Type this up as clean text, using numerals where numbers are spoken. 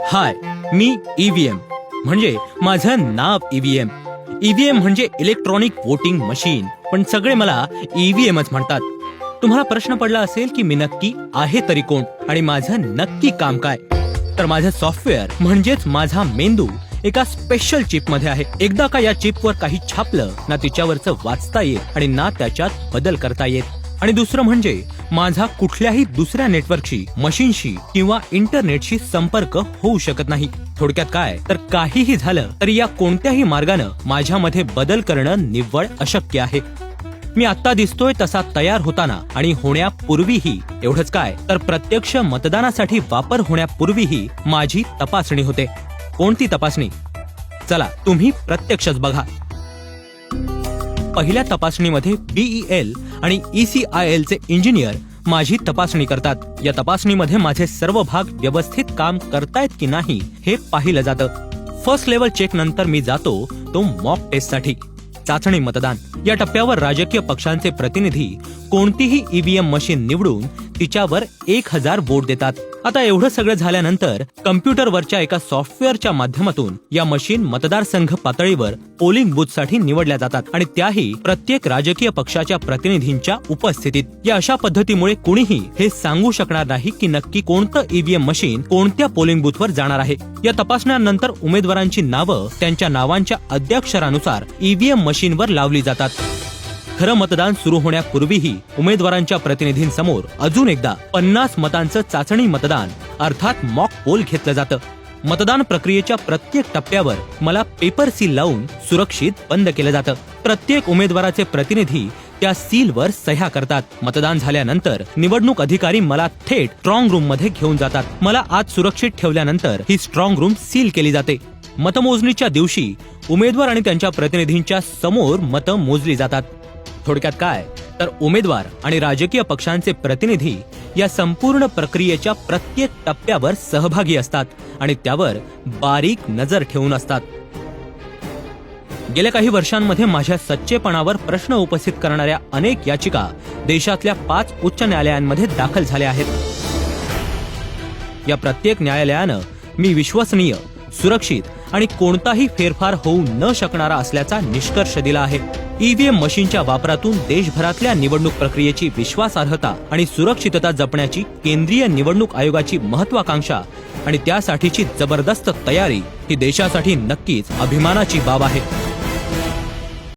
हाय, मी EVM म्हणजे माझं नाव EVM. EVM म्हणजे इलेक्ट्रॉनिक वोटिंग मशीन, पण सगळे मला ईव्हीएमच म्हणतात. तुम्हाला प्रश्न पडला असेल की मी नक्की आहे तरी कोण आणि माझं नक्की काम काय. तर माझं सॉफ्टवेअर म्हणजेच माझा मेंदू एका स्पेशल चिप मध्ये आहे. एकदा का या चिपवर काही छापलं ना तिच्यावरचं वाचता येत आणि ना त्याच्यात बदल करता येत. आणि दुसरं म्हणजे माझा कुठल्याही दुसऱ्या नेटवर्कशी, मशीनशी किंवा इंटरनेटशी संपर्क होऊ शकत नाही. थोडक्यात काय, तर काहीही झालं तरी या कोणत्याही मार्गानं माझ्यामध्ये बदल करणं निव्वळ अशक्य आहे. मी आता दिसतोय तसा तयार होताना आणि होण्यापूर्वीही, एवढंच काय तर प्रत्यक्ष मतदानासाठी वापर होण्यापूर्वीही माझी तपासणी होते. कोणती तपासणी? चला तुम्ही प्रत्यक्षच बघा. पहिल्या तपासणीमध्ये BEL आणि ECIL चे इंजिनियर माझी तपासणी करतात. या तपासणीमध्ये माझे सर्व भाग व्यवस्थित काम करतायत की नाही हे पाहिलं जातं. फर्स्ट लेवल चेक नंतर मी जातो तो मॉक टेस्ट साठी. चाचणी मतदान या टप्प्यावर राजकीय पक्षांचे प्रतिनिधी कोणतीही ईव्हीएम मशीन निवडून तिच्यावर 1000 वोट देतात. आता एवढं सगळं झाल्यानंतर कम्प्युटरवरच्या एका सॉफ्टवेअरच्या माध्यमातून या मशीन मतदारसंघ पातळीवर पोलिंग बूथ साठी निवडल्या जातात आणि त्याही प्रत्येक राजकीय पक्षाच्या प्रतिनिधींच्या उपस्थितीत. या अशा पद्धतीमुळे कुणीही हे सांगू शकणार नाही की नक्की कोणतं ईव्हीएम मशीन कोणत्या पोलिंग बूथवर जाणार आहे. या तपासण्यानंतर उमेदवारांची नावं त्यांच्या नावांच्या अद्याक्षरानुसार ईव्हीएम मशीनवर लावली जातात. खरं मतदान सुरू होण्यापूर्वीही उमेदवारांच्या प्रतिनिधींसमोर अजून एकदा 50 मतांचं चाचणी मतदान अर्थात मॉक पोल घेतलं जातं. मतदान प्रक्रियेच्या प्रत्येक टप्प्यावर मला पेपर सील लावून सुरक्षित बंद केलं जातं. प्रत्येक उमेदवाराचे प्रतिनिधी त्या सीलवर सह्या करतात. मतदान झाल्यानंतर निवडणूक अधिकारी मला थेट स्ट्रॉंग रूम मध्ये घेऊन जातात. मला आत सुरक्षित ठेवल्यानंतर ही स्ट्रॉंग रूम सील केली जाते. मतमोजणीच्या दिवशी उमेदवार आणि त्यांच्या प्रतिनिधींच्या समोर मतं मोजली जातात. थोडक्यात काय, तर उमेदवार आणि राजकीय पक्षांचे प्रतिनिधी या संपूर्ण प्रक्रियेच्या प्रत्येक टप्प्यावर सहभागी असतात आणि त्यावर बारीक नजर ठेवून असतात. गेल्या काही वर्षांमध्ये माझ्या सच्चेपणावर प्रश्न उपस्थित करणाऱ्या अनेक याचिका देशातल्या 5 उच्च न्यायालयांमध्ये दाखल झाल्या आहेत. या प्रत्येक न्यायालयानं मी विश्वसनीय, सुरक्षित आणि कोणताही फेरफार होऊ न शकणारा असल्याचा निष्कर्ष दिला आहे. ईव्हीएम मशीनच्या वापरातून देशभरातल्या निवडणूक प्रक्रियेची विश्वासार्हता आणि सुरक्षितता जपण्याची केंद्रीय निवडणूक आयोगाची महत्वाकांक्षा आणि त्यासाठीची जबरदस्त तयारी ही देशासाठी नक्कीच अभिमानाची बाब आहे.